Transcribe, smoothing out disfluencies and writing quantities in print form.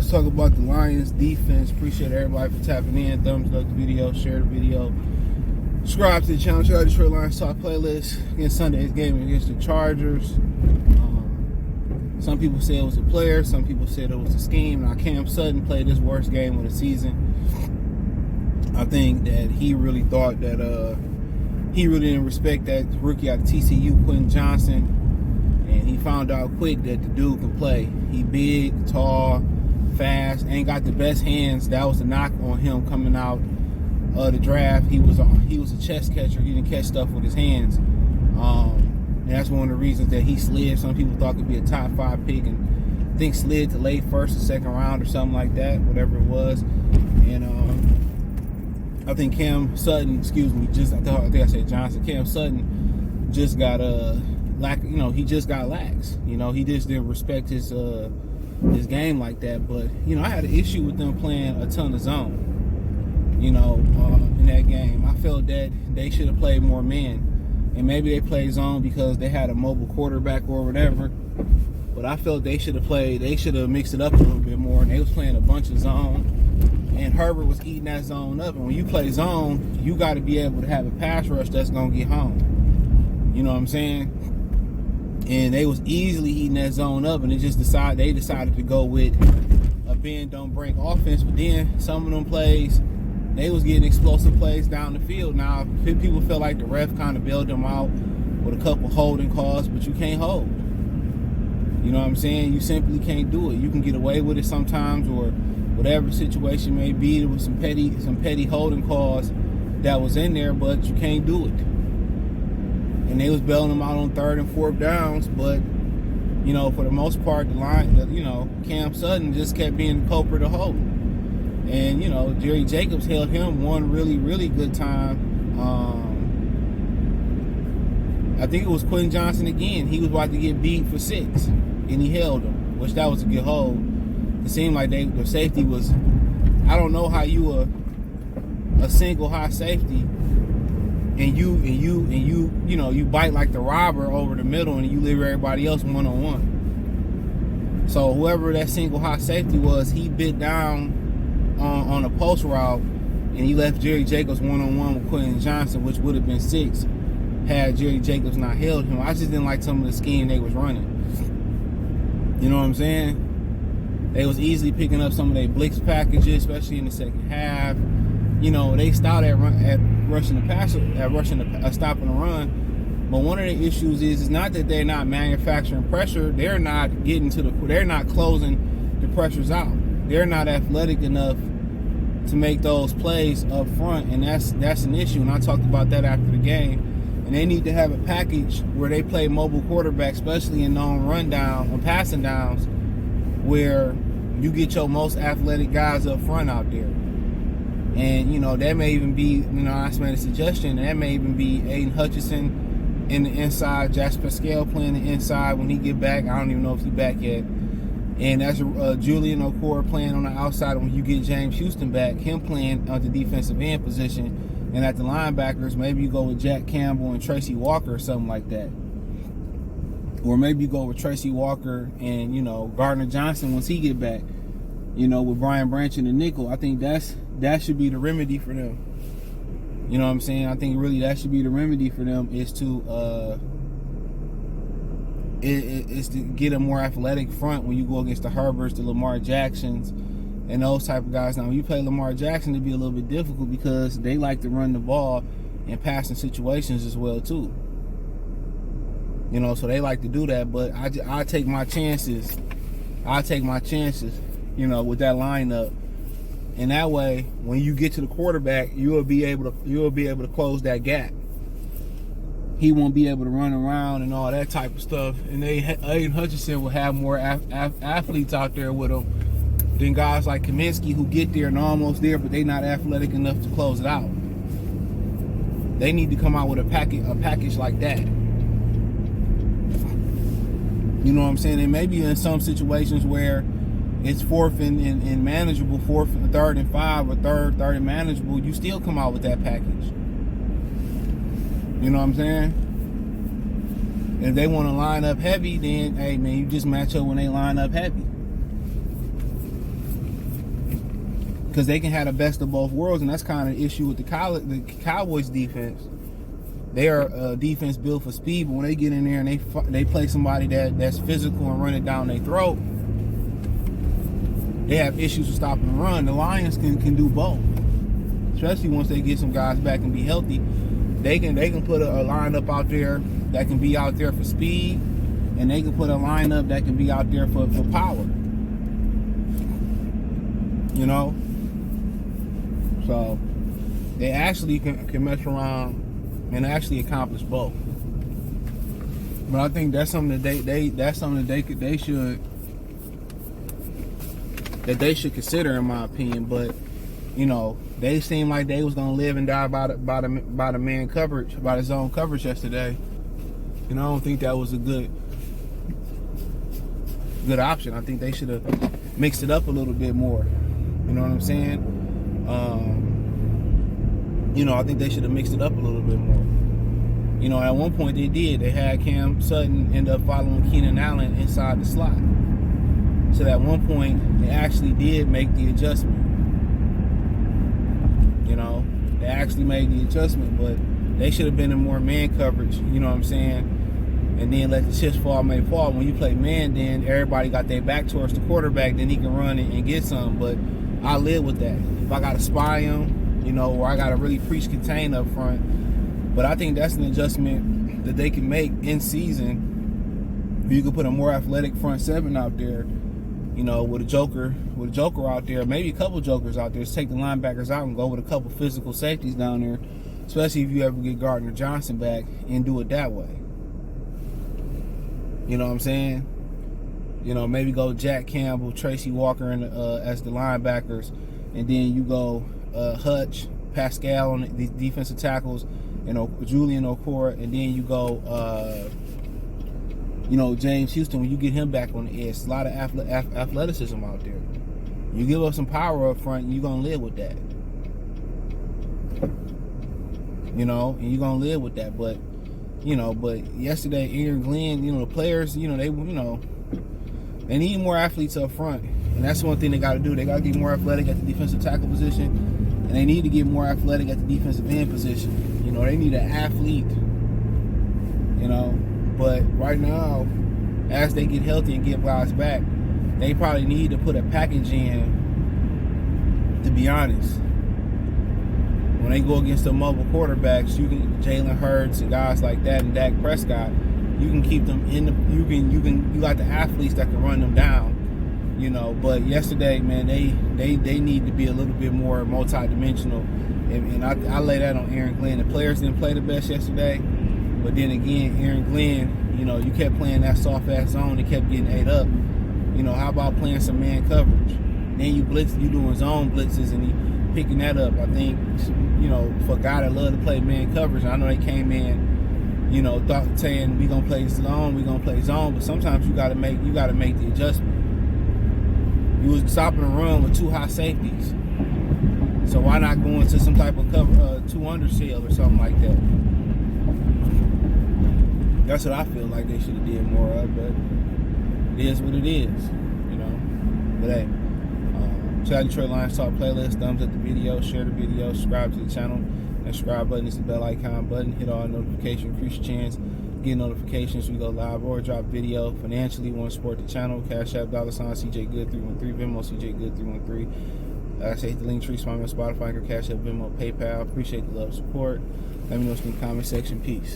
Let's talk about the Lions defense. Appreciate everybody for tapping in. Thumbs up the video, share the video. Subscribe to the channel. Check out the Detroit Lions Talk playlist against Sunday's game against the Chargers. Some people say it was a player. Some people said it was a scheme. Now, Cam Sutton played his worst game of the season. I think that he really thought that he really didn't respect that rookie out of TCU, Quentin Johnson. And he found out quick that the dude can play. He big, tall, fast, ain't got the best hands. That was the knock on him coming out of the draft. He was a chest catcher. He didn't catch stuff with his hands. And that's one of the reasons that he slid. Some people thought could be a top 5 pick, and I think slid to late first or second round or something like that, whatever it was. And I think Cam Sutton, I think I said Johnson. Cam Sutton just got he just got lax. He just didn't respect his game like that. But I had an issue with them playing a ton of zone. In that game, I felt that they should have played more man. And maybe they played zone because they had a mobile quarterback or whatever. But I felt they should have mixed it up a little bit more. And they was playing a bunch of zone. And Herbert was eating that zone up. And when you play zone, you got to be able to have a pass rush that's going to get home. You know what I'm saying? And they was easily eating that zone up. And they decided to go with a bend, don't break offense. But then some of them plays, they was getting explosive plays down the field. Now, people feel like the ref kind of bailed them out with a couple holding calls, but you can't hold. You know what I'm saying? You simply can't do it. You can get away with it sometimes, or whatever situation may be. There was some petty holding calls that was in there, but you can't do it. And they was bailing them out on 3rd and 4th downs, but for the most part, Cam Sutton just kept being the culprit of holding. And, Jerry Jacobs held him one really, really good time. I think it was Quentin Johnson again. He was about to get beat for 6, and he held him, which that was a good hold. It seemed like the safety was, I don't know how you a single high safety, and you bite like the robber over the middle, and you leave everybody else one-on-one. So whoever that single high safety was, he bit down on a post route, and he left Jerry Jacobs one-on-one with Quentin Johnson, which would have been 6 had Jerry Jacobs not held him. I just didn't like some of the scheme they was running. You know what I'm saying? They was easily picking up some of their blitz packages, especially in the second half. They stopped at rushing the passer, stopping the run. But one of the issues is not that they're not manufacturing pressure. They're not closing the pressures out. They're not athletic enough to make those plays up front, and that's an issue. And I talked about that after the game. And they need to have a package where they play mobile quarterback, especially in known rundown or passing downs, where you get your most athletic guys up front out there. And that may even be, I made a suggestion. That may even be Aiden Hutchinson in the inside, Jasper Pascal playing the inside when he get back. I don't even know if he's back yet. And that's Julian Okora playing on the outside. When you get James Houston back, him playing at the defensive end position. And at the linebackers, maybe you go with Jack Campbell and Tracy Walker or something like that. Or maybe you go with Tracy Walker and, Gardner Johnson once he get back. With Brian Branch in the nickel. I think that should be the remedy for them. You know what I'm saying? I think really that should be the remedy for them is to get a more athletic front when you go against the Herberts, the Lamar Jacksons, and those type of guys. Now, when you play Lamar Jackson, it'd be a little bit difficult because they like to run the ball in passing situations as well too. So they like to do that. But I take my chances. With that lineup, and that way, when you get to the quarterback, you'll be able to close that gap. He won't be able to run around and all that type of stuff. And Aiden Hutchinson will have more athletes out there with him than guys like Kaminsky who get there and almost there, but they're not athletic enough to close it out. They need to come out with a package like that. You know what I'm saying? And maybe in some situations where it's 4th and manageable, 3rd and 5, or 3rd and manageable, you still come out with that package. You know what I'm saying? If they want to line up heavy, then, hey, man, you just match up when they line up heavy. because they can have the best of both worlds, and that's kind of the issue with the Cowboys defense. They are a defense built for speed, but when they get in there and they play somebody that's physical and run it down their throat, they have issues with stopping the run. The Lions can do both, especially once they get some guys back and be healthy. They can put a lineup out there that can be out there for speed, and they can put a lineup that can be out there for power. You know, so they actually can mess around and actually accomplish both. But I think that's something that they should consider, in my opinion. But you know, they seemed like they was gonna live and die by the man coverage, by the zone coverage yesterday. You know, I don't think that was a good option. I think they should have mixed it up a little bit more. You know what I'm saying? You know, I think they should have mixed it up a little bit more. You know, at one point they did. They had Cam Sutton end up following Keenan Allen inside the slot. So at one point, they actually did make the adjustment. You know, they actually made the adjustment, but they should have been in more man coverage. You know what I'm saying? And then let the chips fall may fall. When you play man, then everybody got their back towards the quarterback, then he can run and get some. But I live with that. If I got to spy him, you know, or I got to really preach contain up front. But I think that's an adjustment that they can make in season. You could put a more athletic front seven out there, you know, with a joker out there, maybe a couple jokers out there. Just take the linebackers out and go with a couple physical safeties down there, especially if you ever get Gardner Johnson back, and do it that way. You know what I'm saying? You know, maybe go Jack Campbell, Tracy Walker as the linebackers, and then you go Hutch, Pascal on the defensive tackles, and Julian Okora, and then you go, you know, James Houston. When you get him back on the edge, a lot of athleticism out there. You give up some power up front, and you're gonna live with that. You know, and you're gonna live with that, but. You know, but yesterday, Aaron Glenn, you know, the players, you know, they need more athletes up front. And that's one thing they got to do. They got to get more athletic at the defensive tackle position. And they need to get more athletic at the defensive end position. You know, they need an athlete. You know, but right now, as they get healthy and get guys back, they probably need to put a package in, to be honest. When they go against the mobile quarterbacks, you can Jalen Hurts and guys like that, and Dak Prescott, you can keep them in the. You got the athletes that can run them down, you know. But yesterday, man, they need to be a little bit more multi-dimensional, and I lay that on Aaron Glenn. The players didn't play the best yesterday, but then again, Aaron Glenn, you know, you kept playing that soft ass zone, and kept getting ate up. You know, how about playing some man coverage? Then you doing zone blitzes, and he picking that up. I think, you know, for a guy that love to play man coverage, I know they came in, you know, saying we gonna play zone, but sometimes you gotta make the adjustment. You was stopping the run with two high safeties, so why not go into some type of cover, two undershield or something like that? That's what I feel like they should have did more of, but it is what it is, you know. But hey. Shout out Detroit Lions Talk playlist. Thumbs up the video, share the video, subscribe to the channel. That subscribe button is the bell icon button. Hit all notifications, increase your chance. Get notifications when we go live or drop video. Financially, want to support the channel. Cash App, $CJ Good 313, Venmo CJ Good 313. Like I say, hit the link tree, Spotify, Cash App, Venmo, PayPal. Appreciate the love and support. Let me know in the comment section. Peace.